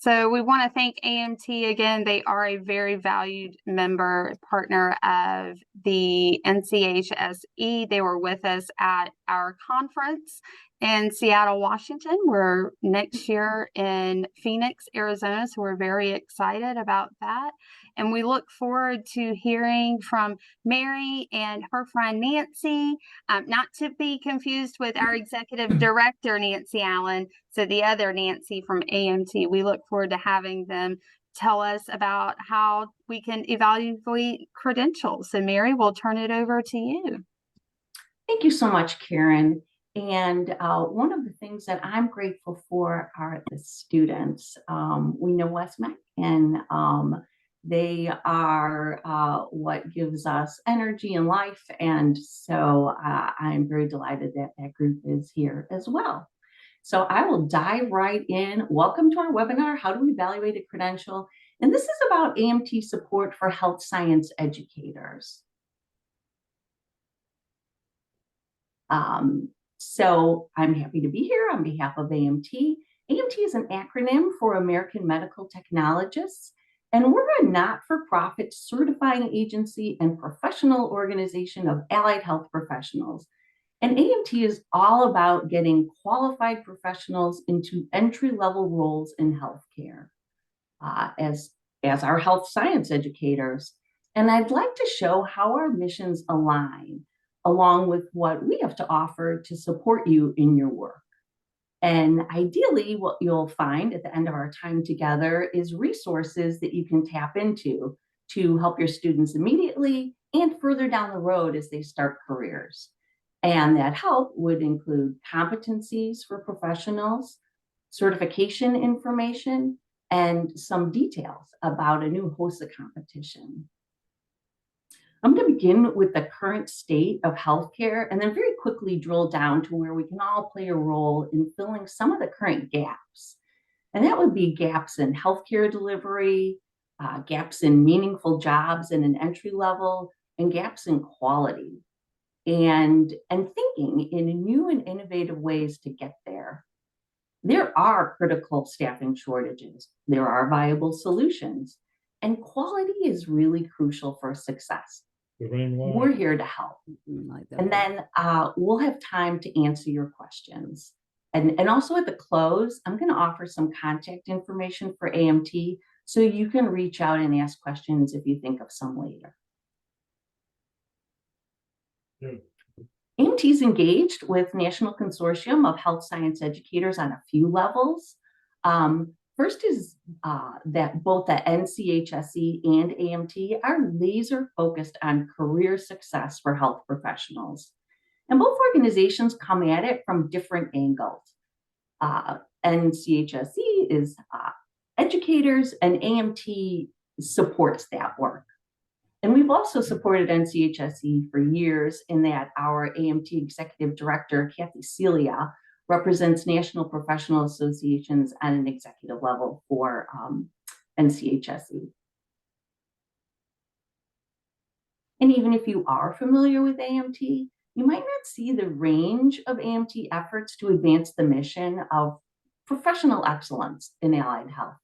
So we want to thank AMT again. They are a very valued member partner of the NCHSE. They were with us at our conference in Seattle, Washington. We're next year in Phoenix, Arizona, so we're very excited about that. And we look forward to hearing from Mary and her friend Nancy, not to be confused with our executive director, Nancy Allen. So the other Nancy from AMT, we look forward to having them tell us about how we can evaluate credentials. So Mary, we'll turn it over to you. Thank you so much, Karen. And one of the things that I'm grateful for are the students. We know Westmac, and they are what gives us energy and life. And so I'm very delighted that that group is here as well. So I will dive right in. Welcome to our webinar, How to Evaluate a Credential. And this is about AMT support for health science educators. So I'm happy to be here on behalf of AMT. AMT is an acronym for American Medical Technologists, and we're a not-for-profit certifying agency and professional organization of allied health professionals. And AMT is all about getting qualified professionals into entry-level roles in healthcare as our health science educators. And I'd like to show how our missions align along with what we have to offer to support you in your work. And ideally, what you'll find at the end of our time together is resources that you can tap into to help your students immediately and further down the road as they start careers. And that help would include competencies for professionals, certification information, and some details about a new HOSA competition. I'm going to begin with the current state of healthcare and then very quickly drill down to where we can all play a role in filling some of the current gaps. And that would be gaps in healthcare delivery, gaps in meaningful jobs in an entry level, and gaps in quality. And thinking in new and innovative ways to get there. There are critical staffing shortages. There are viable solutions. And quality is really crucial for success. We're here to help. And then we'll have time to answer your questions. And also at the close, I'm going to offer some contact information for AMT so you can reach out and ask questions if you think of some later. AMT is engaged with National Consortium of Health Science Educators on a few levels. First is that both the NCHSE and AMT are laser focused on career success for health professionals. And both organizations come at it from different angles. NCHSE is educators and AMT supports that work. And we've also supported NCHSE for years in that our AMT Executive Director, Kathy Spilia, represents national professional associations at an executive level for NCHSE. And even if you are familiar with AMT, you might not see the range of AMT efforts to advance the mission of professional excellence in allied health.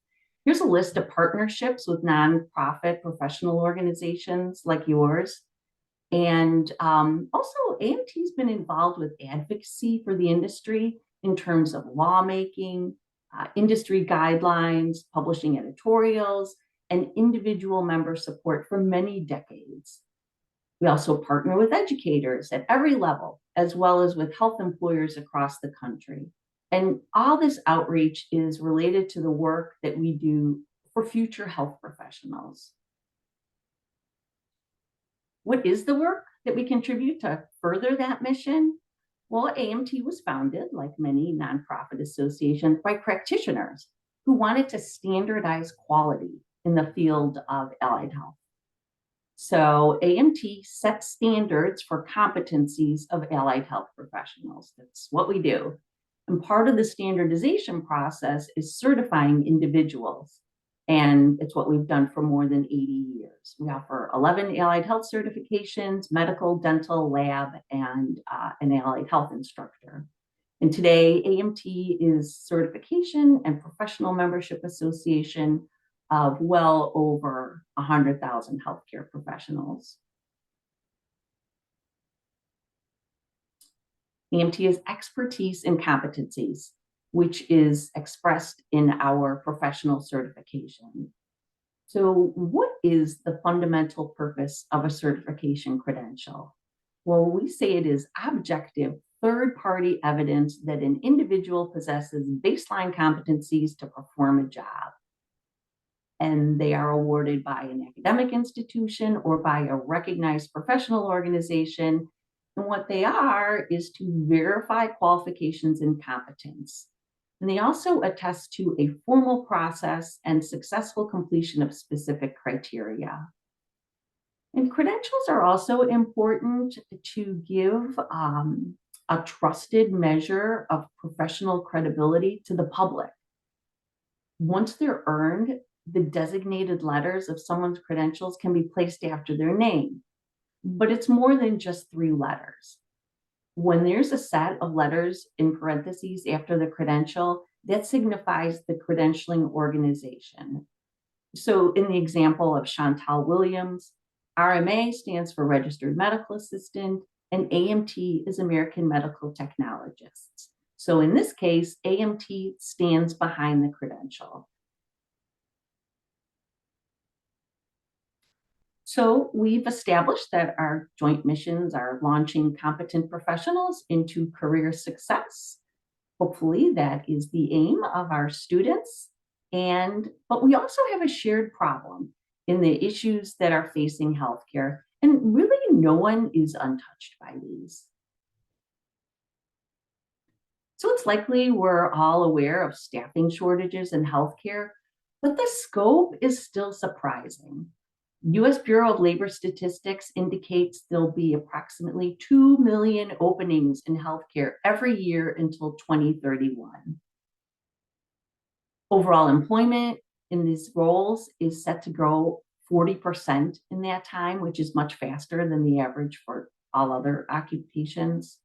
Here's a list of partnerships with nonprofit professional organizations like yours. And also AMT has been involved with advocacy for the industry in terms of lawmaking, industry guidelines, publishing editorials, and individual member support for many decades. We also partner with educators at every level, as well as with health employers across the country. And all this outreach is related to the work that we do for future health professionals. What is the work that we contribute to further that mission? Well, AMT was founded, like many nonprofit associations, by practitioners who wanted to standardize quality in the field of allied health. So AMT sets standards for competencies of allied health professionals. That's what we do. And part of the standardization process is certifying individuals. And it's what we've done for more than 80 years. We offer 11 allied health certifications, medical, dental, lab, and an allied health instructor. And today, AMT is certification and professional membership association of well over 100,000 healthcare professionals. AMT is expertise and competencies, which is expressed in our professional certification. So what is the fundamental purpose of a certification credential? Well, we say it is objective third-party evidence that an individual possesses baseline competencies to perform a job. And they are awarded by an academic institution or by a recognized professional organization. And what they are is to verify qualifications and competence. And they also attest to a formal process and successful completion of specific criteria. And credentials are also important to give a trusted measure of professional credibility to the public. Once they're earned, the designated letters of someone's credentials can be placed after their name, but it's more than just 3 letters. When there's a set of letters in parentheses after the credential, that signifies the credentialing organization. So in the example of Chantal Williams, RMA stands for Registered Medical Assistant, and AMT is American Medical Technologists. So in this case, AMT stands behind the credential. So we've established that our joint missions are launching competent professionals into career success. Hopefully that is the aim of our students. But we also have a shared problem in the issues that are facing healthcare, and really no one is untouched by these. So it's likely we're all aware of staffing shortages in healthcare, but the scope is still surprising. U.S. Bureau of Labor Statistics indicates there'll be approximately 2 million openings in healthcare every year until 2031. Overall employment in these roles is set to grow 40% in that time, which is much faster than the average for all other occupations.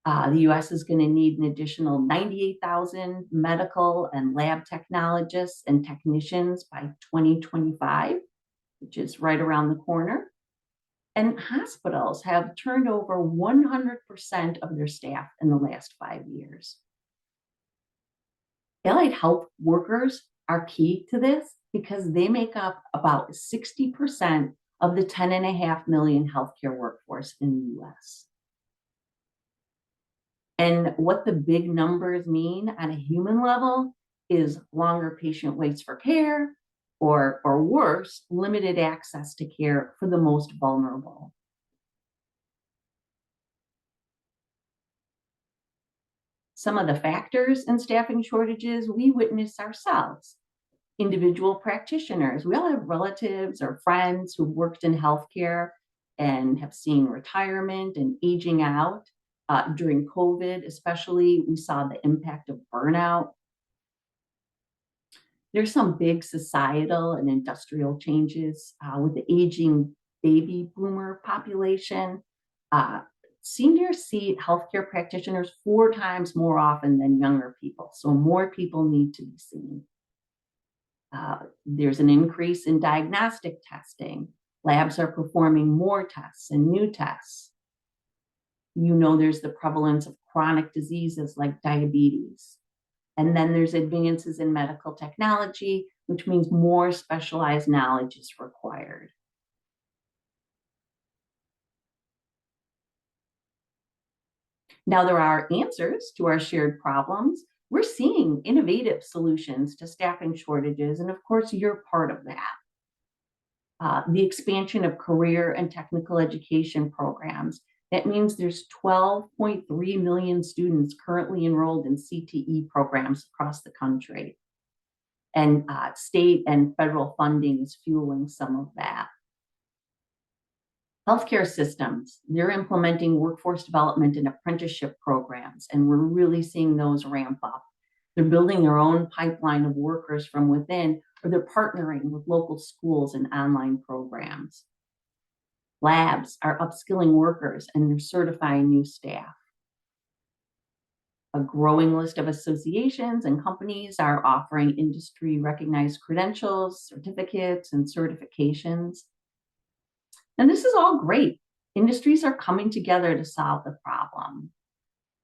The U.S. is going to need an additional 98,000 medical and lab technologists and technicians by 2025. Which is right around the corner. And hospitals have turned over 100% of their staff in the last 5 years. Allied health workers are key to this because they make up about 60% of the 10.5 million healthcare workforce in the US. And what the big numbers mean on a human level is longer patient waits for care, or worse, limited access to care for the most vulnerable. Some of the factors in staffing shortages we witness ourselves. Individual practitioners, we all have relatives or friends who worked in healthcare and have seen retirement and aging out. During COVID, especially, we saw the impact of burnout. There's some big societal and industrial changes with the aging baby boomer population. Seniors see healthcare practitioners 4 times more often than younger people, so more people need to be seen. There's an increase in diagnostic testing. Labs are performing more tests and new tests. There's the prevalence of chronic diseases like diabetes. And then there's advances in medical technology, which means more specialized knowledge is required. Now there are answers to our shared problems. We're seeing innovative solutions to staffing shortages, and of course, you're part of that. The expansion of career and technical education programs. That means there's 12.3 million students currently enrolled in CTE programs across the country. And state and federal funding is fueling some of that. Healthcare systems, they're implementing workforce development and apprenticeship programs, and we're really seeing those ramp up. They're building their own pipeline of workers from within, or they're partnering with local schools and online programs. Labs are upskilling workers and they're certifying new staff. A growing list of associations and companies are offering industry recognized credentials, certificates, and certifications. And this is all great. Industries are coming together to solve the problem.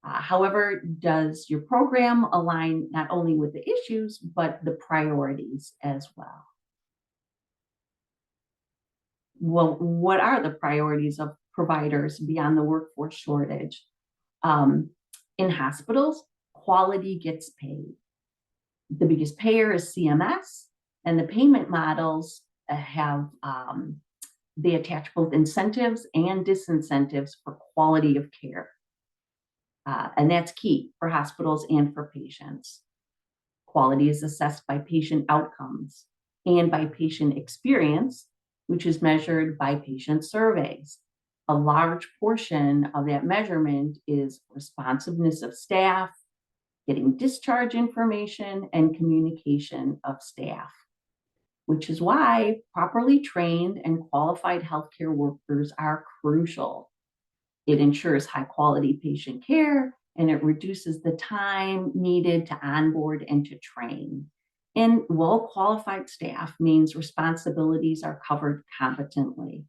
However, does your program align not only with the issues, but the priorities as well? Well, what are the priorities of providers beyond the workforce shortage? In hospitals, quality gets paid. The biggest payer is CMS, and the payment models they attach both incentives and disincentives for quality of care. And that's key for hospitals and for patients. Quality is assessed by patient outcomes and by patient experience, which is measured by patient surveys. A large portion of that measurement is responsiveness of staff, getting discharge information, and communication of staff, which is why properly trained and qualified healthcare workers are crucial. It ensures high quality patient care, and it reduces the time needed to onboard and to train. And well-qualified staff means responsibilities are covered competently.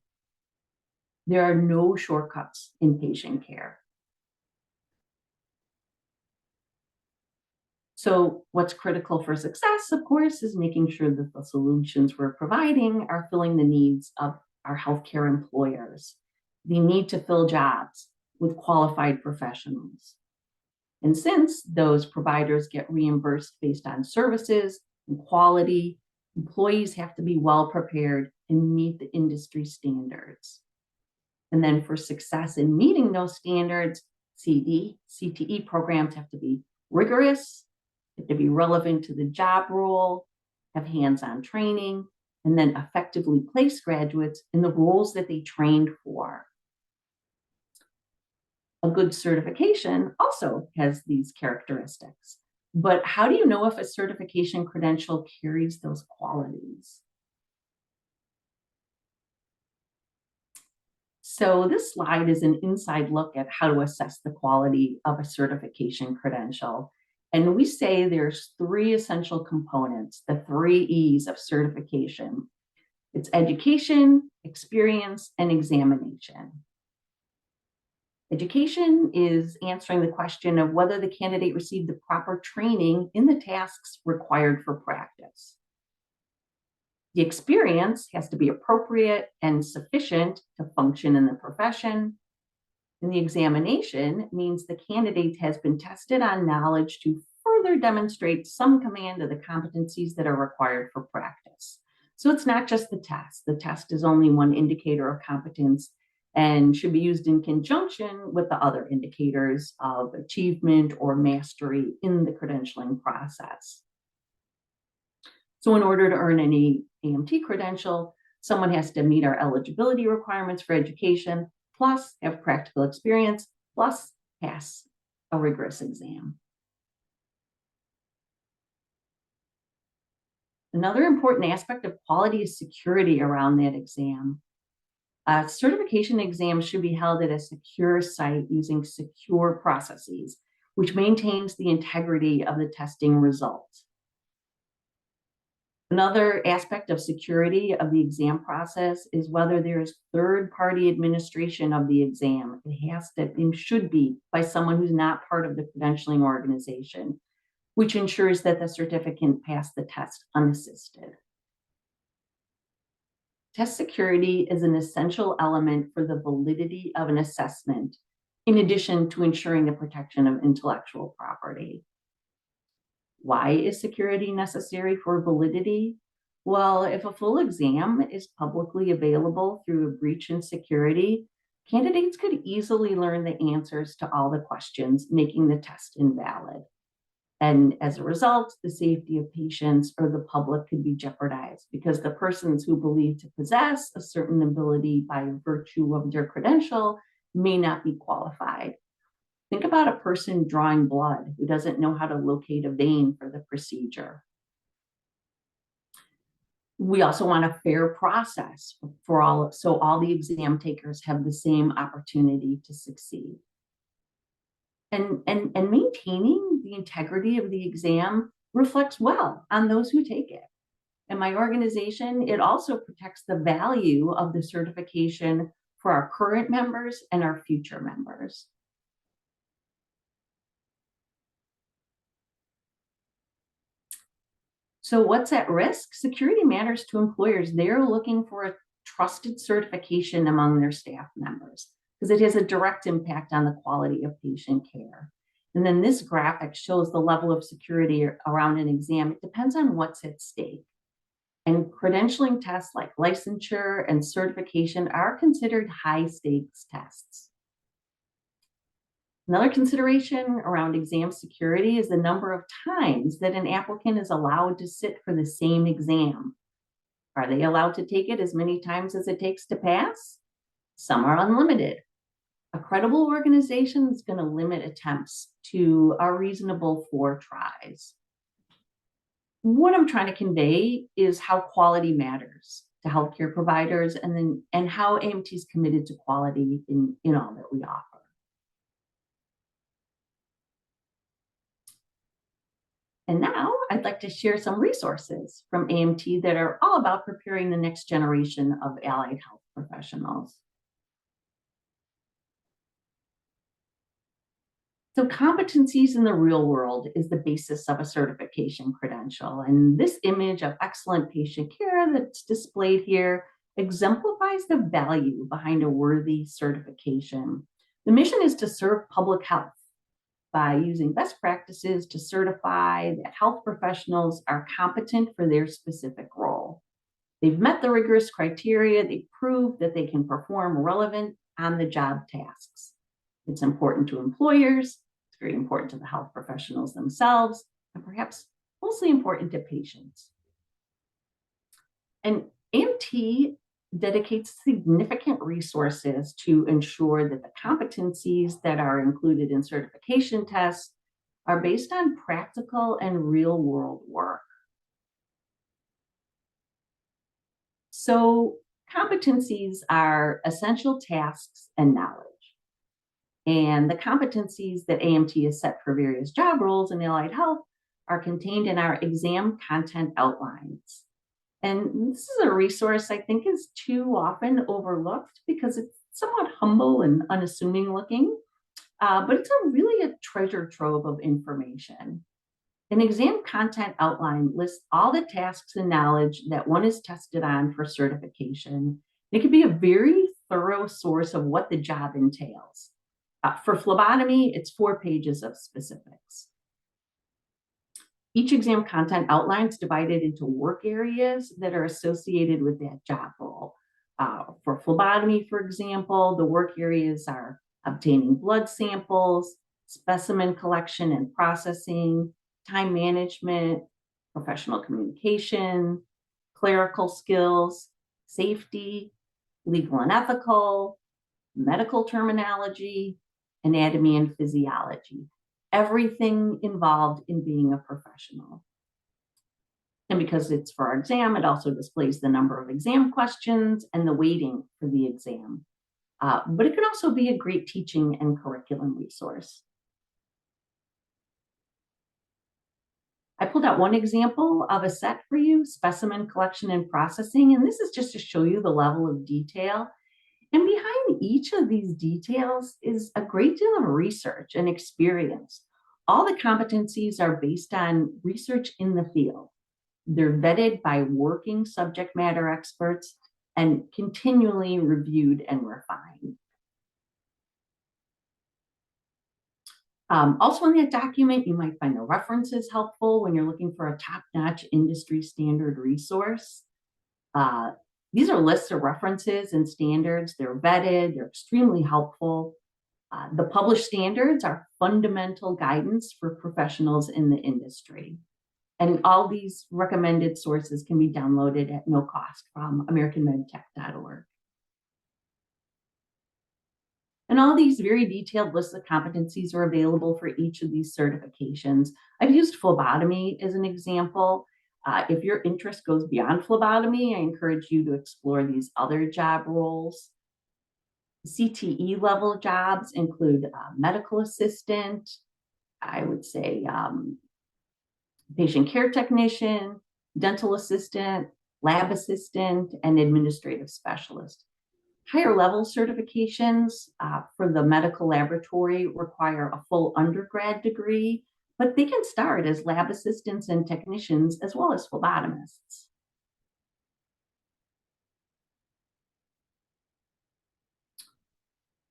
There are no shortcuts in patient care. So what's critical for success, of course, is making sure that the solutions we're providing are filling the needs of our healthcare employers. They need to fill jobs with qualified professionals. And since those providers get reimbursed based on services and quality, employees have to be well prepared and meet the industry standards. And then for success in meeting those standards, CTE programs have to be rigorous, have to be relevant to the job role, have hands-on training, and then effectively place graduates in the roles that they trained for. A good certification also has these characteristics. But how do you know if a certification credential carries those qualities? So this slide is an inside look at how to assess the quality of a certification credential. And we say there's 3 essential components, the 3 E's of certification. It's education, experience, and examination. Education is answering the question of whether the candidate received the proper training in the tasks required for practice. The experience has to be appropriate and sufficient to function in the profession. And the examination means the candidate has been tested on knowledge to further demonstrate some command of the competencies that are required for practice. So it's not just the test. The test is only one indicator of competence and should be used in conjunction with the other indicators of achievement or mastery in the credentialing process. So in order to earn any AMT credential, someone has to meet our eligibility requirements for education, plus have practical experience, plus pass a rigorous exam. Another important aspect of quality is security around that exam. Certification exams should be held at a secure site using secure processes, which maintains the integrity of the testing results. Another aspect of security of the exam process is whether there is third-party administration of the exam. It has to and should be by someone who's not part of the credentialing organization, which ensures that the certificant passed the test unassisted. Test security is an essential element for the validity of an assessment, in addition to ensuring the protection of intellectual property. Why is security necessary for validity? Well, if a full exam is publicly available through a breach in security, candidates could easily learn the answers to all the questions, making the test invalid. And as a result, the safety of patients or the public could be jeopardized because the persons who believe to possess a certain ability by virtue of their credential may not be qualified. Think about a person drawing blood who doesn't know how to locate a vein for the procedure. We also want a fair process for all the exam takers have the same opportunity to succeed. And maintaining the integrity of the exam reflects well on those who take it. In my organization, it also protects the value of the certification for our current members and our future members. So what's at risk? Security matters to employers. They're looking for a trusted certification among their staff members because it has a direct impact on the quality of patient care. And then this graphic shows the level of security around an exam. It depends on what's at stake. And credentialing tests like licensure and certification are considered high stakes tests. Another consideration around exam security is the number of times that an applicant is allowed to sit for the same exam. Are they allowed to take it as many times as it takes to pass? Some are unlimited. A credible organization is going to limit attempts to a reasonable 4 tries. What I'm trying to convey is how quality matters to healthcare providers and how AMT is committed to quality in all that we offer. And now I'd like to share some resources from AMT that are all about preparing the next generation of allied health professionals. So competencies in the real world is the basis of a certification credential. And this image of excellent patient care that's displayed here exemplifies the value behind a worthy certification. The mission is to serve public health by using best practices to certify that health professionals are competent for their specific role. They've met the rigorous criteria, they've proved that they can perform relevant on-the-job tasks. It's important to employers, it's very important to the health professionals themselves, and perhaps mostly important to patients. And AMT dedicates significant resources to ensure that the competencies that are included in certification tests are based on practical and real-world work. So competencies are essential tasks and knowledge. And the competencies that AMT has set for various job roles in allied health are contained in our exam content outlines. And this is a resource I think is too often overlooked because it's somewhat humble and unassuming looking, but it's really a treasure trove of information. An exam content outline lists all the tasks and knowledge that one is tested on for certification. It can be a very thorough source of what the job entails. For phlebotomy, it's 4 pages of specifics. Each exam content outline is divided into work areas that are associated with that job role. For phlebotomy, for example, the work areas are obtaining blood samples, specimen collection and processing, time management, professional communication, clerical skills, safety, legal and ethical, medical terminology, anatomy and physiology. Everything involved in being a professional. And because it's for our exam, it also displays the number of exam questions and the weighting for the exam. But it can also be a great teaching and curriculum resource. I pulled out one example of a set for you, specimen collection and processing, and this is just to show you the level of detail. And behind each of these details is a great deal of research and experience. All the competencies are based on research in the field. They're vetted by working subject matter experts and continually reviewed and refined. Also in that document, you might find the references helpful when you're looking for a top-notch industry standard resource. These are lists of references and standards. They're vetted, they're extremely helpful. The published standards are fundamental guidance for professionals in the industry. And all these recommended sources can be downloaded at no cost from AmericanMedTech.org. And all these very detailed lists of competencies are available for each of these certifications. I've used phlebotomy as an example. If your interest goes beyond phlebotomy, I encourage you to explore these other job roles. CTE level jobs include medical assistant, I would say patient care technician, dental assistant, lab assistant, and administrative specialist. Higher level certifications for the medical laboratory require a full undergrad degree, but they can start as lab assistants and technicians as well as phlebotomists.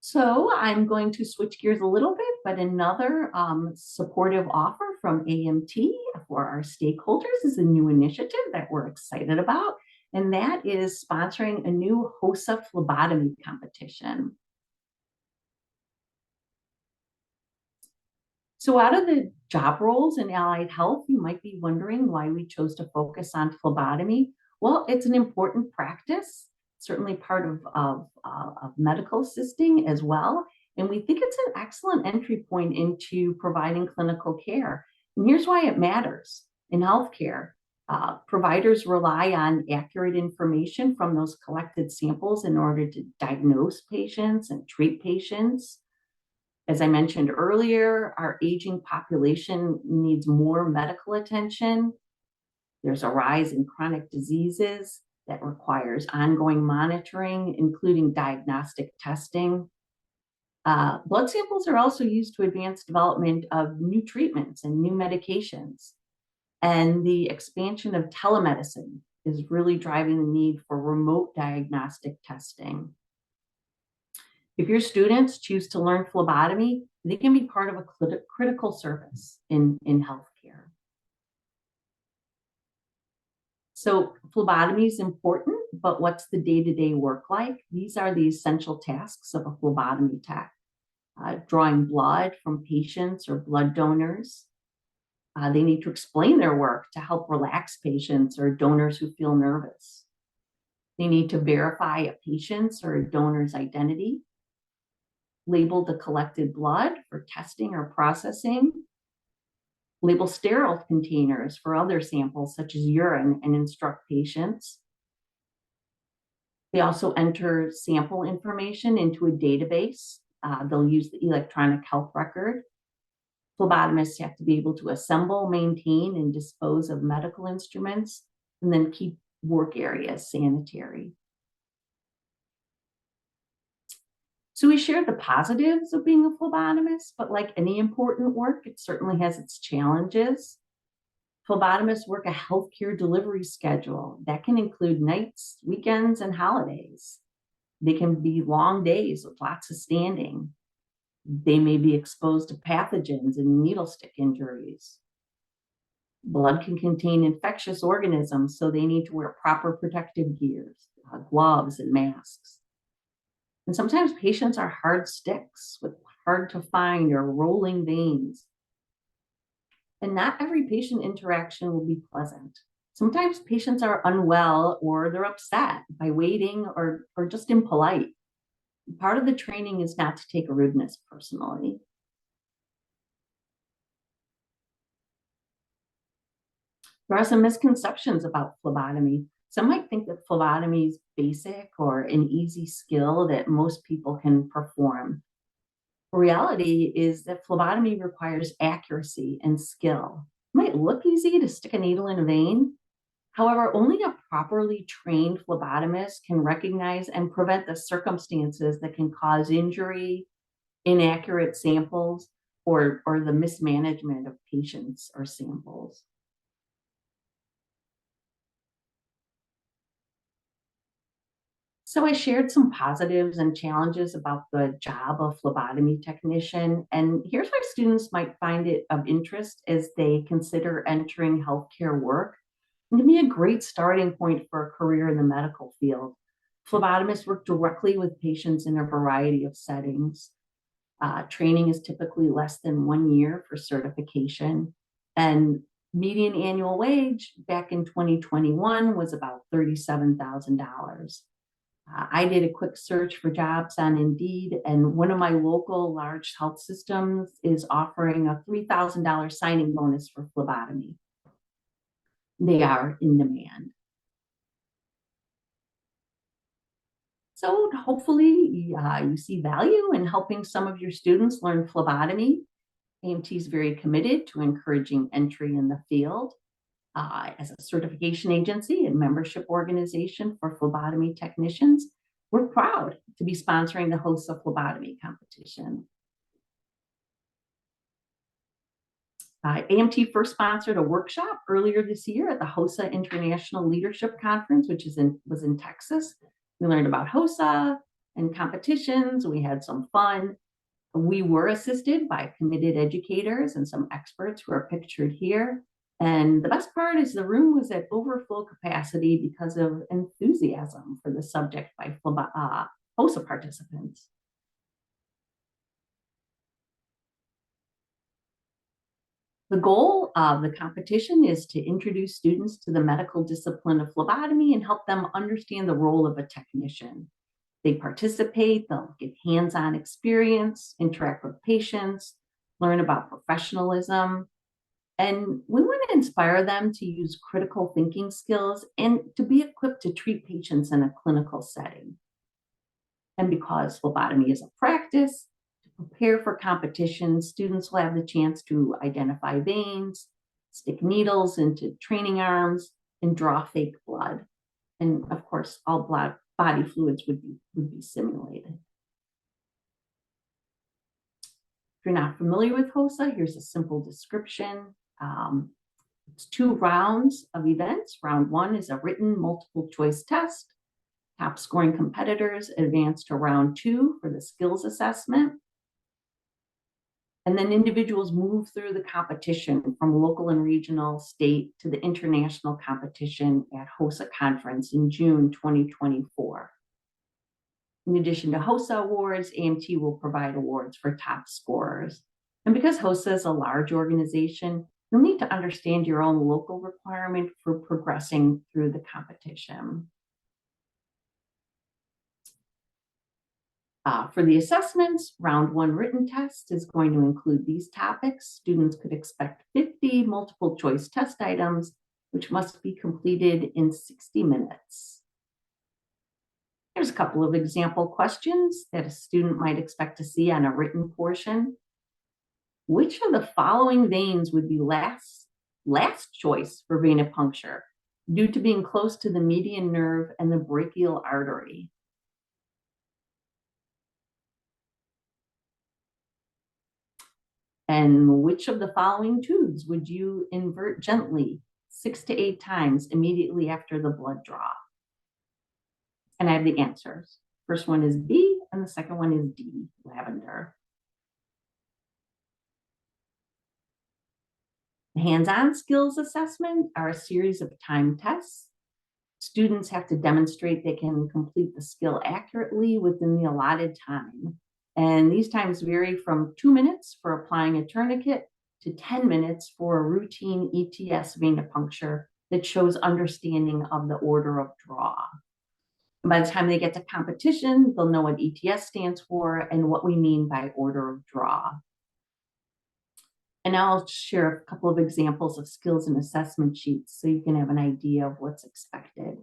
So I'm going to switch gears a little bit, but another supportive offer from AMT for our stakeholders is a new initiative that we're excited about, and that is sponsoring a new HOSA phlebotomy competition. So out of the job roles in allied health, you might be wondering why we chose to focus on phlebotomy. Well, it's an important practice, certainly part of medical assisting as well. And we think it's an excellent entry point into providing clinical care. And here's why it matters. In healthcare, providers rely on accurate information from those collected samples in order to diagnose patients and treat patients. As I mentioned earlier, our aging population needs more medical attention. There's a rise in chronic diseases that requires ongoing monitoring, including diagnostic testing. Blood samples are also used to advance development of new treatments and new medications. And the expansion of telemedicine is really driving the need for remote diagnostic testing. If your students choose to learn phlebotomy, they can be part of a critical service in healthcare. So phlebotomy is important, but what's the day-to-day work like? These are the essential tasks of a phlebotomy tech. Drawing blood from patients or blood donors. They need to explain their work to help relax patients or donors who feel nervous. They need to verify a patient's or a donor's identity. Label the collected blood for testing or processing. Label sterile containers for other samples such as urine and instruct patients. They also enter sample information into a database. They'll use the electronic health record. Phlebotomists have to be able to assemble, maintain, and dispose of medical instruments, and then keep work areas sanitary. So we shared the positives of being a phlebotomist, but like any important work, it certainly has its challenges. Phlebotomists work a healthcare delivery schedule that can include nights, weekends, and holidays. They can be long days with lots of standing. They may be exposed to pathogens and needle stick injuries. Blood can contain infectious organisms, so they need to wear proper protective gears, gloves, and masks. And sometimes patients are hard sticks with hard to find or rolling veins. And not every patient interaction will be pleasant. Sometimes patients are unwell or they're upset by waiting or just impolite. Part of the training is not to take rudeness personally. There are some misconceptions about phlebotomy. Some might think that phlebotomy is basic or an easy skill that most people can perform. The reality is that phlebotomy requires accuracy and skill. It might look easy to stick a needle in a vein. However, only a properly trained phlebotomist can recognize and prevent the circumstances that can cause injury, inaccurate samples, or the mismanagement of patients or samples. So I shared some positives and challenges about the job of phlebotomy technician, and here's why students might find it of interest as they consider entering healthcare work. It can be a great starting point for a career in the medical field. Phlebotomists work directly with patients in a variety of settings. Training is typically less than 1 year for certification, and median annual wage back in 2021 was about $37,000. I did a quick search for jobs on Indeed, and one of my local large health systems is offering a $3,000 signing bonus for phlebotomy. They are in demand. So hopefully you see value in helping some of your students learn phlebotomy. AMT is very committed to encouraging entry in the field. As a certification agency and membership organization for phlebotomy technicians, we're proud to be sponsoring the HOSA phlebotomy competition. AMT first sponsored a workshop earlier this year at the HOSA International Leadership Conference, which was in Texas. We learned about HOSA and competitions. We had some fun. We were assisted by committed educators and some experts who are pictured here. And the best part is the room was at overflow capacity because of enthusiasm for the subject by HOSA participants. The goal of the competition is to introduce students to the medical discipline of phlebotomy and help them understand the role of a technician. They participate, they'll get hands-on experience, interact with patients, learn about professionalism, and we want to inspire them to use critical thinking skills and to be equipped to treat patients in a clinical setting. And because phlebotomy is a practice, to prepare for competition, students will have the chance to identify veins, stick needles into training arms, and draw fake blood. And of course, all body fluids would be simulated. If you're not familiar with HOSA, here's a simple description. It's 2 rounds of events. Round 1 is a written multiple choice test. Top scoring competitors advance to round 2 for the skills assessment. And then individuals move through the competition from local and regional, state to the international competition at HOSA conference in June 2024. In addition to HOSA awards, AMT will provide awards for top scorers. And because HOSA is a large organization, you'll need to understand your own local requirement for progressing through the competition. For the assessments, round 1 written test is going to include these topics. Students could expect 50 multiple choice test items, which must be completed in 60 minutes. Here's a couple of example questions that a student might expect to see on a written portion. Which of the following veins would be last choice for venipuncture due to being close to the median nerve and the brachial artery? And which of the following tubes would you invert gently 6 to 8 times immediately after the blood draw? And I have the answers. First one is B, and the second one is D, lavender. The hands-on skills assessment are a series of timed tests. Students have to demonstrate they can complete the skill accurately within the allotted time. And these times vary from 2 minutes for applying a tourniquet to 10 minutes for a routine ETS venipuncture that shows understanding of the order of draw. And by the time they get to competition, they'll know what ETS stands for and what we mean by order of draw. And now I'll share a couple of examples of skills and assessment sheets so you can have an idea of what's expected.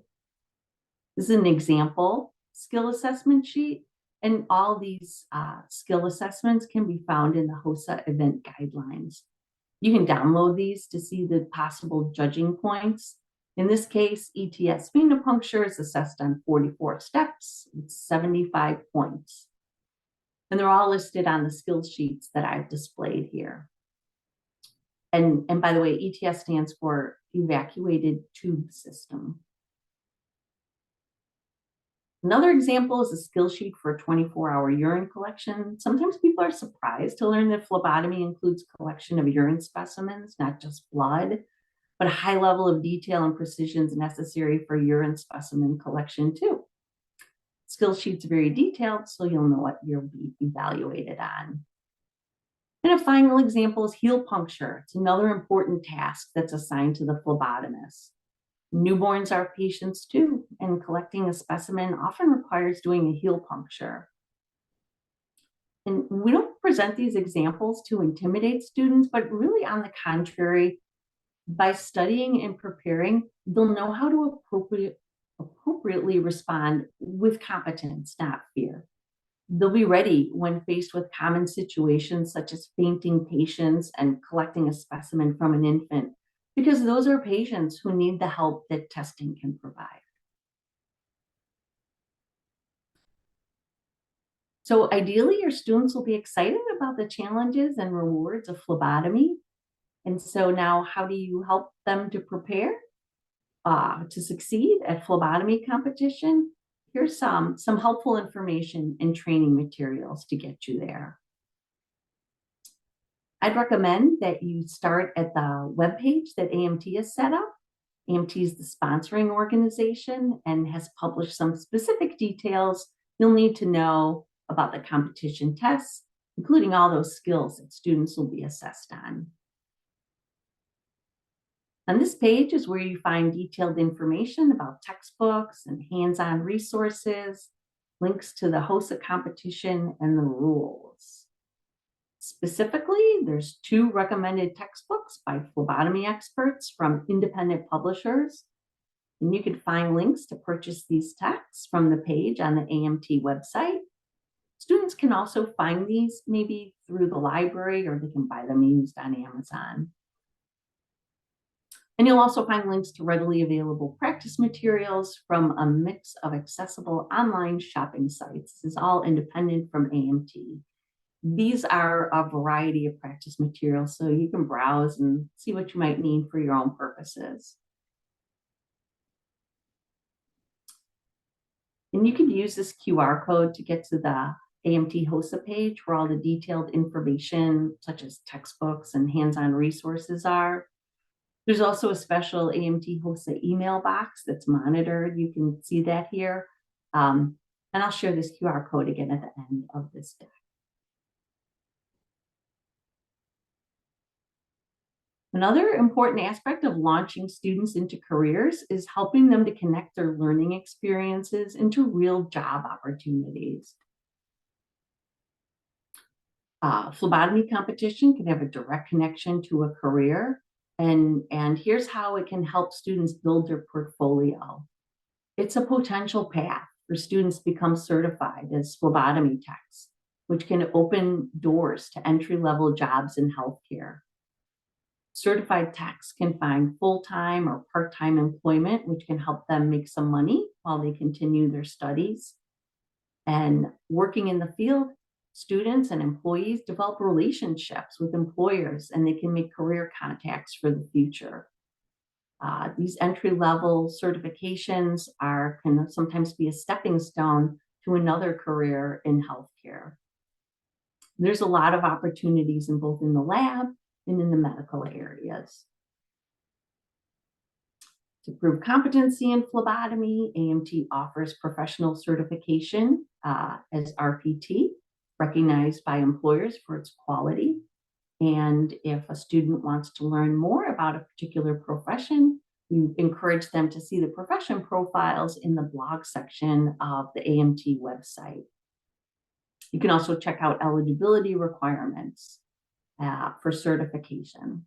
This is an example skill assessment sheet, and all these skill assessments can be found in the HOSA event guidelines. You can download these to see the possible judging points. In this case, ETS venipuncture is assessed on 44 steps with 75 points. And they're all listed on the skills sheets that I've displayed here. And by the way, ETS stands for evacuated tube system. Another example is a skill sheet for a 24-hour urine collection. Sometimes people are surprised to learn that phlebotomy includes collection of urine specimens, not just blood, but a high level of detail and precision is necessary for urine specimen collection too. Skill sheet's very detailed, so you'll know what you'll be evaluated on. And a final example is heel puncture. It's another important task that's assigned to the phlebotomist. Newborns are patients too, and collecting a specimen often requires doing a heel puncture. And we don't present these examples to intimidate students, but really on the contrary, by studying and preparing, they'll know how to appropriately respond with competence, not fear. They'll be ready when faced with common situations such as fainting patients and collecting a specimen from an infant, because those are patients who need the help that testing can provide. So ideally, your students will be excited about the challenges and rewards of phlebotomy. And so now, how do you help them to prepare to succeed at phlebotomy competition? Here's some helpful information and training materials to get you there. I'd recommend that you start at the webpage that AMT has set up. AMT is the sponsoring organization and has published some specific details you'll need to know about the competition tests, including all those skills that students will be assessed on. On this page is where you find detailed information about textbooks and hands-on resources, links to the HOSA competition, and the rules. Specifically, there's 2 recommended textbooks by phlebotomy experts from independent publishers, and you can find links to purchase these texts from the page on the AMT website. Students can also find these maybe through the library, or they can buy them used on Amazon. And you'll also find links to readily available practice materials from a mix of accessible online shopping sites. This is all independent from AMT. These are a variety of practice materials, so you can browse and see what you might need for your own purposes. And you can use this QR code to get to the AMT HOSA page where all the detailed information, such as textbooks and hands-on resources are. There's also a special AMT HOSA email box that's monitored. You can see that here. And I'll share this QR code again at the end of this deck. Another important aspect of launching students into careers is helping them to connect their learning experiences into real job opportunities. Phlebotomy competition can have a direct connection to a career. And here's how it can help students build their portfolio. It's a potential path for students to become certified as phlebotomy techs, which can open doors to entry-level jobs in healthcare. Certified techs can find full-time or part-time employment, which can help them make some money while they continue their studies. And working in the field, students and employees develop relationships with employers, and they can make career contacts for the future. These entry-level certifications can sometimes be a stepping stone to another career in healthcare. There's a lot of opportunities in both in the lab and in the medical areas. To prove competency in phlebotomy, AMT offers professional certification as RPT, recognized by employers for its quality. And if a student wants to learn more about a particular profession, we encourage them to see the profession profiles in the blog section of the AMT website. You can also check out eligibility requirements for certification.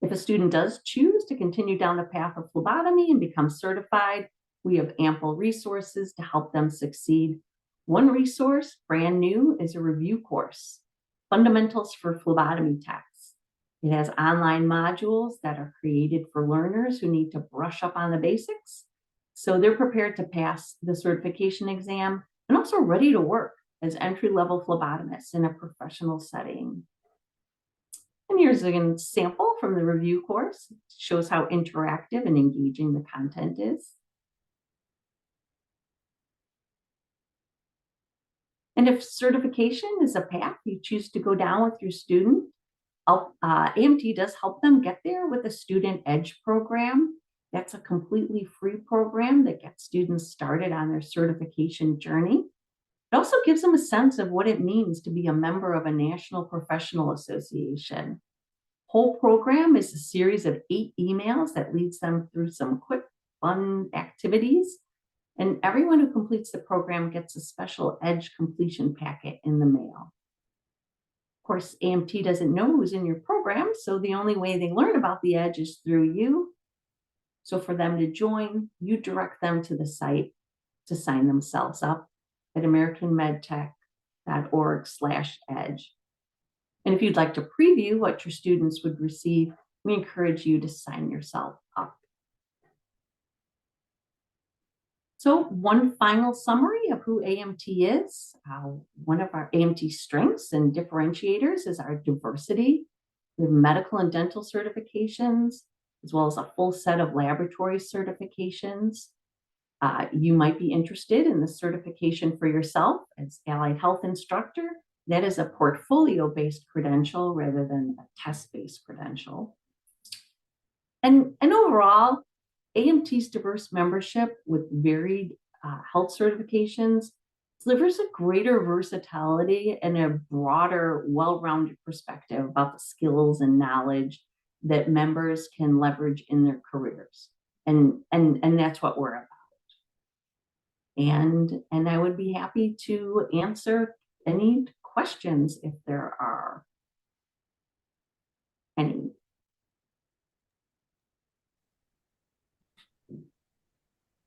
If a student does choose to continue down the path of phlebotomy and become certified, we have ample resources to help them succeed. One resource, brand new, is a review course, Fundamentals for Phlebotomy Techs. It has online modules that are created for learners who need to brush up on the basics, so they're prepared to pass the certification exam and also ready to work as entry-level phlebotomists in a professional setting. And here's a sample from the review course. It shows how interactive and engaging the content is. And if certification is a path you choose to go down with your student, AMT does help them get there with a Student Edge program. That's a completely free program that gets students started on their certification journey. It also gives them a sense of what it means to be a member of a national professional association. Whole program is a series of 8 emails that leads them through some quick, fun activities. And everyone who completes the program gets a special Edge completion packet in the mail. course, AMT doesn't know who's in your program, so the only way they learn about the Edge is through you. So for them to join, you direct them to the site to sign themselves up at americanmedtech.org/edge. And if you'd like to preview what your students would receive, we encourage you to sign yourself up. So one final summary of who AMT is. One of our AMT strengths and differentiators is our diversity. We have medical and dental certifications, as well as a full set of laboratory certifications. You might be interested in the certification for yourself as allied health instructor. That is a portfolio-based credential rather than a test-based credential. And overall, AMT's diverse membership with varied health certifications delivers a greater versatility and a broader, well-rounded perspective about the skills and knowledge that members can leverage in their careers. And that's what we're about. And I would be happy to answer any questions if there are any.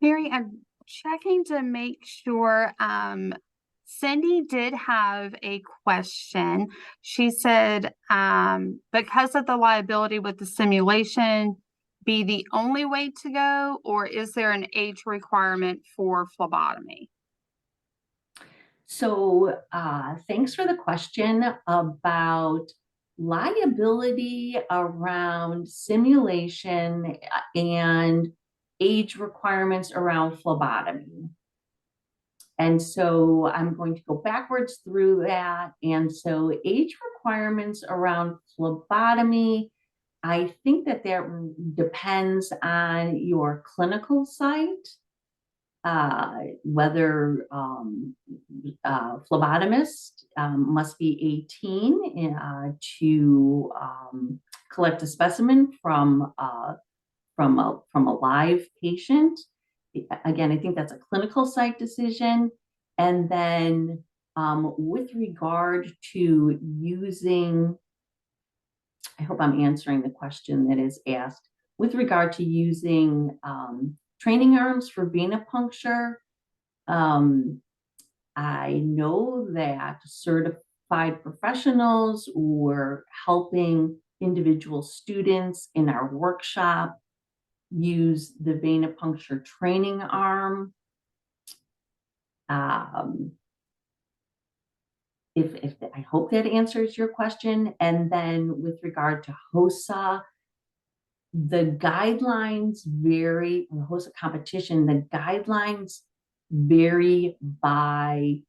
Mary, I'm checking to make sure. Cindy did have a question. She said, because of the liability with the simulation, be the only way to go, or is there an age requirement for phlebotomy? So thanks for the question about liability around simulation and age requirements around phlebotomy. And so I'm going to go backwards through that. And so age requirements around phlebotomy, I think that depends on your clinical site, whether phlebotomist must be 18 to collect a specimen from a live patient. Again, I think that's a clinical site decision. And then with regard to using, I hope I'm answering the question that is asked, with regard to using training arms for venipuncture, I know that certified professionals were helping individual students in our workshop use the venipuncture training arm. I hope that answers your question. And then with regard to HOSA, the guidelines vary, the HOSA competition, the guidelines vary by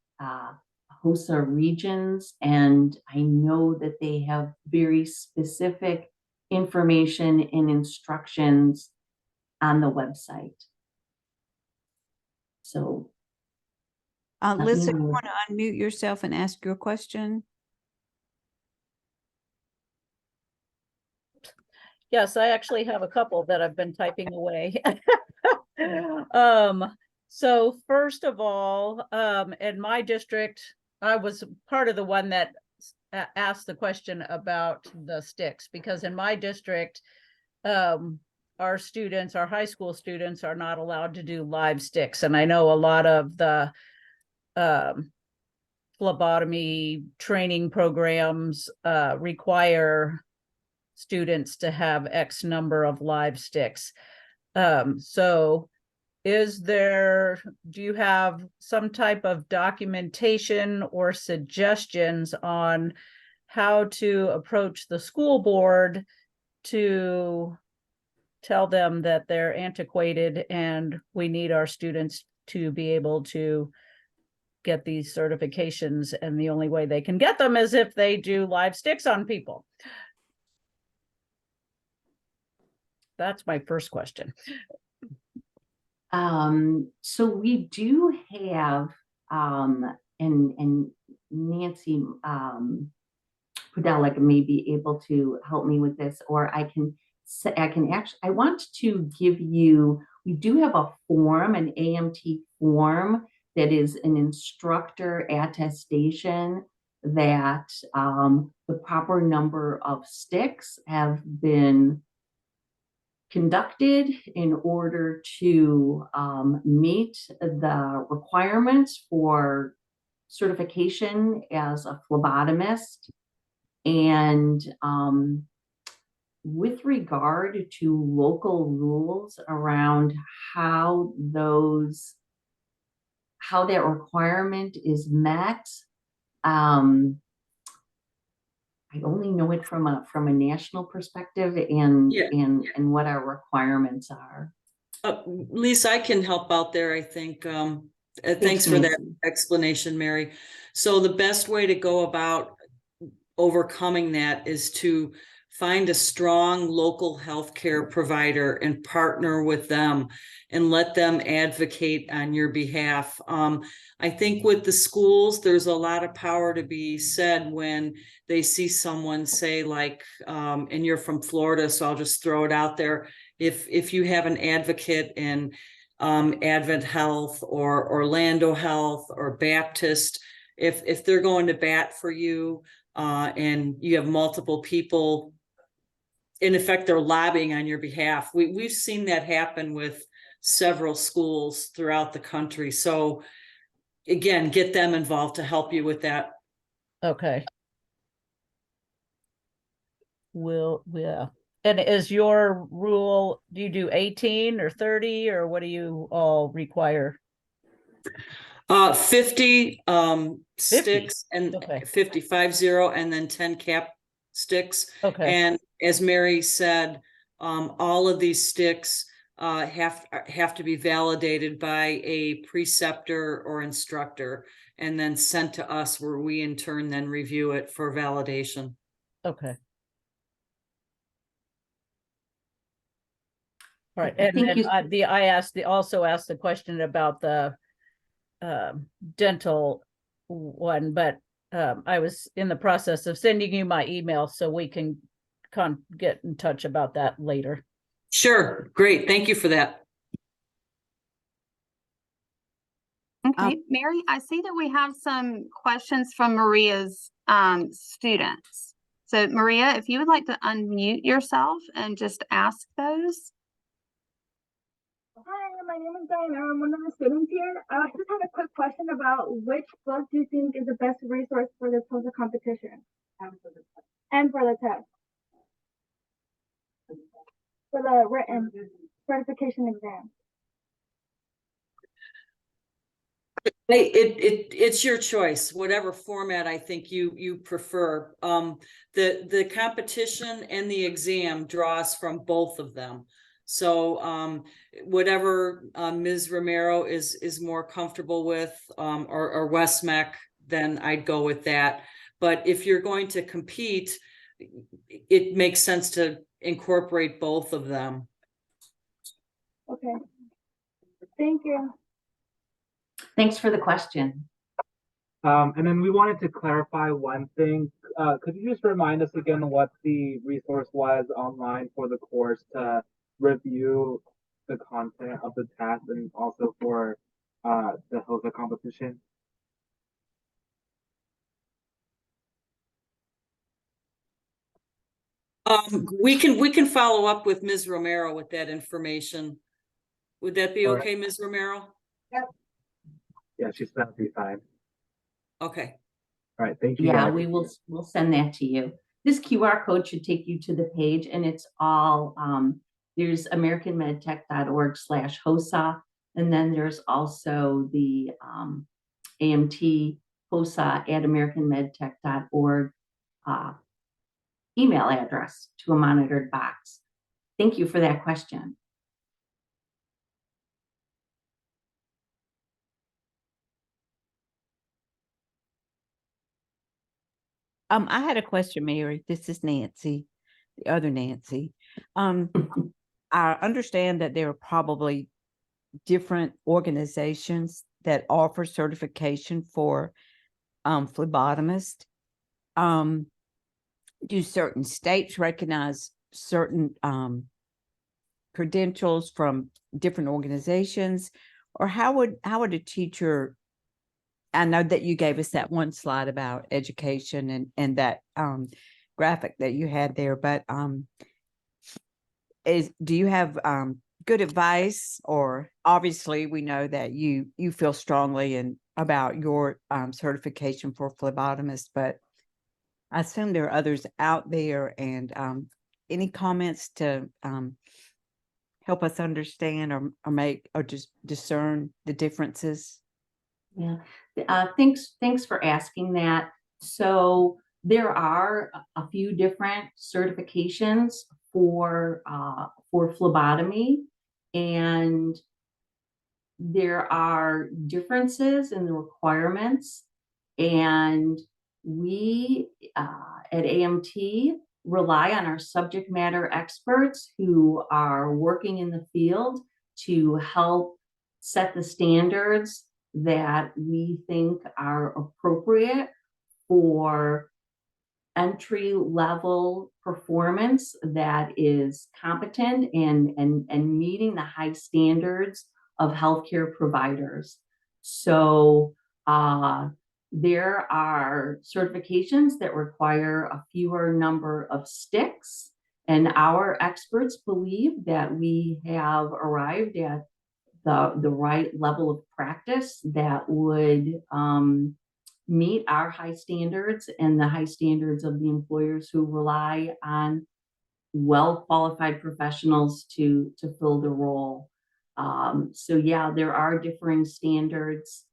HOSA regions. And I know that they have very specific information and instructions on the website. So Lisa, you want to unmute yourself and ask your question? Yes, I actually have a couple that I've been typing away. So first of all, in my district, I was part of the one that asked the question about the sticks, because in my district, our students, our high school students, are not allowed to do live sticks. And I know a lot of the phlebotomy training programs require students to have X number of live sticks. So do you have some type of documentation or suggestions on how to approach the school board to tell them that they're antiquated and we need our students to be able to get these certifications, and the only way they can get them is if they do live sticks on people? That's my first question. So we do have, and Nancy Podelic may be able to help me with this, or I can actually, I want to give you, we do have a form, an AMT form, that is an instructor attestation that the proper number of sticks have been conducted in order to meet the requirements for certification as a phlebotomist. And with regard to local rules around how that requirement is met, I only know it from a national perspective and what our requirements are. Lisa, I can help out there, I think. Thanks for that explanation, Mary. So the best way to go about overcoming that is to find a strong local healthcare provider and partner with them and let them advocate on your behalf. I think with the schools, there's a lot of power to be said when they see someone say like, and you're from Florida, so I'll just throw it out there. If you have an advocate in Advent Health or Orlando Health or Baptist, if they're going to bat for you, and you have multiple people, in effect, they're lobbying on your behalf. We've seen that happen with several schools throughout the country. So again, get them involved to help you with that. Okay. Yeah. And is your rule, do you do 18 or 30 or what do you all require? 50 sticks and okay. 50 and then 10 cap sticks. Okay. And as Mary said, all of these sticks have to be validated by a preceptor or instructor and then sent to us, where we in turn then review it for validation. Okay. All right. And then I also asked the question about the dental one, but I was in the process of sending you my email so we can get in touch about that later. Sure. Great. Thank you for that. Okay, Mary, I see that we have some questions from Maria's students. So Maria, if you would like to unmute yourself and just ask those. Hi, my name is Diana. I'm one of the students here. I just had a quick question about which book do you think is the best resource for the TOSA competition? And for the test. For the written certification exam. It's your choice, whatever format I think you prefer. The competition and the exam draws from both of them. So whatever Ms. Romero is more comfortable with, or Wes Meck, then I'd go with that. But if you're going to compete, it makes sense to incorporate both of them. Okay. Thank you. Thanks for the question. And then we wanted to clarify one thing. Could you just remind us again what the resource was online for the course to review the content of the test and also for the HOSA competition? We can follow up with Ms. Romero with that information. Would that be okay, Ms. Romero? Yep. Yeah, she said that'd be fine. Okay. All right, thank you. Yeah, guys. we'll send that to you. This QR code should take you to the page, and it's all there's americanmedtech.org/HOSA, and then there's also the AMT HOSA at americanmedtech.org email address to a monitored box. Thank you for that question. I had a question, Mary. This is Nancy, the other Nancy. I understand that there are probably different organizations that offer certification for phlebotomists. Do certain states recognize certain credentials from different organizations, or how would a teacher I know that you gave us that one slide about education and that graphic that you had there, but do you have good advice? Or obviously we know that you feel strongly about your certification for phlebotomist, but I assume there are others out there, and any comments to help us understand or just discern the differences? Yeah, thanks for asking that. So there are a few different certifications for phlebotomy, and there are differences in the requirements, and we at AMT rely on our subject matter experts who are working in the field to help set the standards that we think are appropriate for entry level performance that is competent and meeting the high standards of healthcare providers. So there are certifications that require a fewer number of sticks, and our experts believe that we have arrived at the right level of practice that would meet our high standards and the high standards of the employers who rely on well-qualified professionals to fill the role. So yeah, there are differing standards.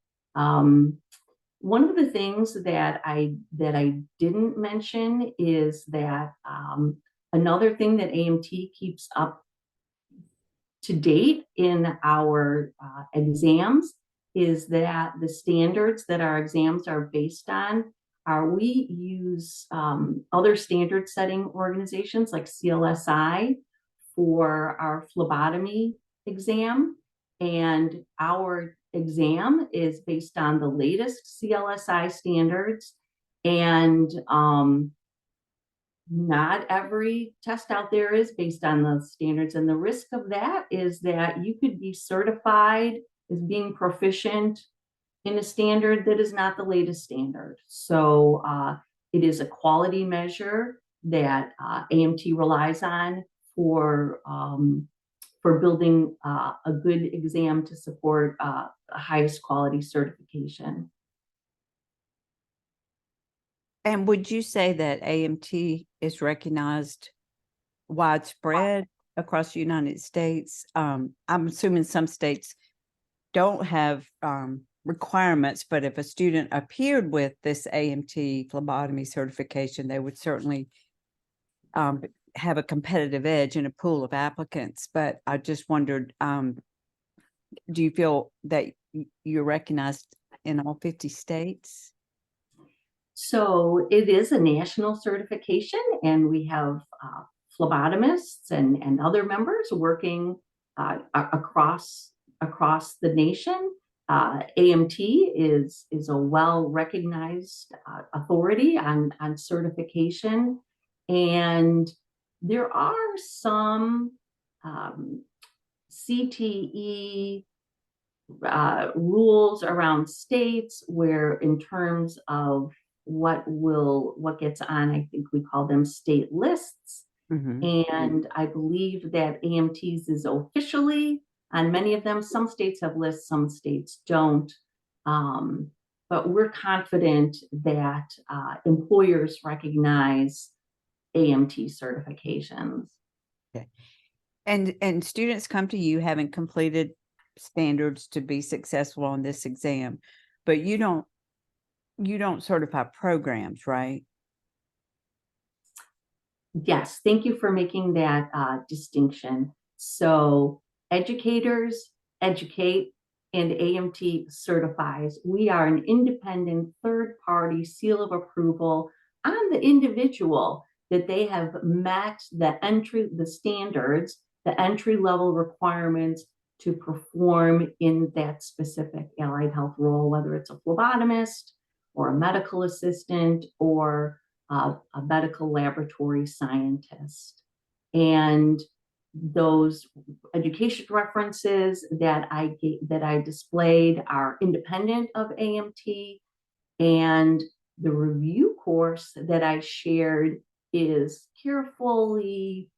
One of the things that I didn't mention is that another thing that AMT keeps up to date in our exams is that the standards that our exams are based on we use other standard setting organizations like CLSI for our phlebotomy exam, and our exam is based on the latest CLSI standards, and not every test out there is based on those standards. And the risk of that is that you could be certified as being proficient in a standard that is not the latest standard. So it is a quality measure that AMT relies on for building a good exam to support the highest quality certification. And would you say that AMT is recognized widespread across the United States? I'm assuming some states don't have requirements, but if a student appeared with this AMT phlebotomy certification, they would certainly have a competitive edge in a pool of applicants. But I just wondered, do you feel that you're recognized in all 50 states? So it is a national certification, and we have phlebotomists and other members working across the nation. AMT is a well-recognized authority on certification, and there are some CTE rules around states where, in terms of what gets on, I think we call them state lists. Mm-hmm. And I believe that AMT's is officially on many of them. Some states have lists, some states don't. But we're confident that employers recognize AMT certifications. Okay. And students come to you having completed standards to be successful on this exam, but you don't certify programs, right? Yes, thank you for making that distinction. So educators educate, and AMT certifies. We are an independent third-party seal of approval on the individual that they have met the standards, the entry-level requirements to perform in that specific allied health role, whether it's a phlebotomist or a medical assistant or a medical laboratory scientist. And those education references that I displayed are independent of AMT, and the review course that I shared is carefully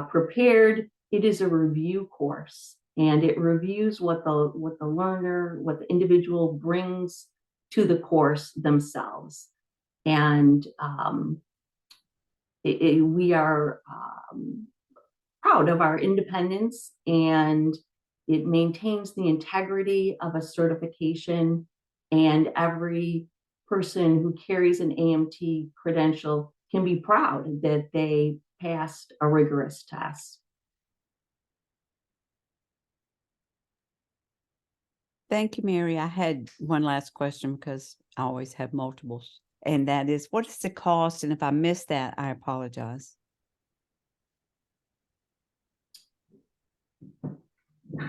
prepared. It is a review course, and it reviews what the learner, what the individual brings to the course themselves. And we are proud of our independence, and it maintains the integrity of a certification, and every person who carries an AMT credential can be proud that they passed a rigorous test. Thank you, Mary. I had one last question because I always have multiples. And that is, what is the cost? And if I missed that, I apologize.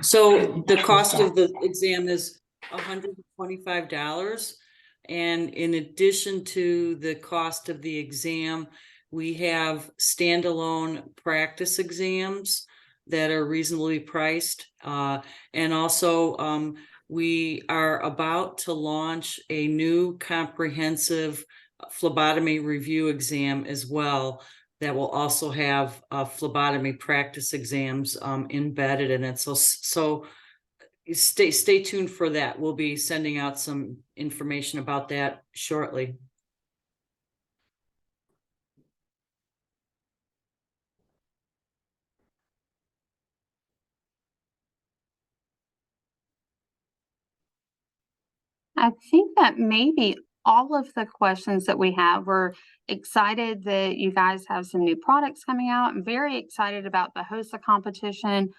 So the cost of the exam is $125. And in addition to the cost of the exam, we have standalone practice exams that are reasonably priced. And also we are about to launch a new comprehensive phlebotomy review exam as well, that will also have phlebotomy practice exams embedded in it. So stay tuned for that. We'll be sending out some information about that shortly. I think that may be all of the questions that we have. We're excited that you guys have some new products coming out. I'm very excited about the HOSA competition.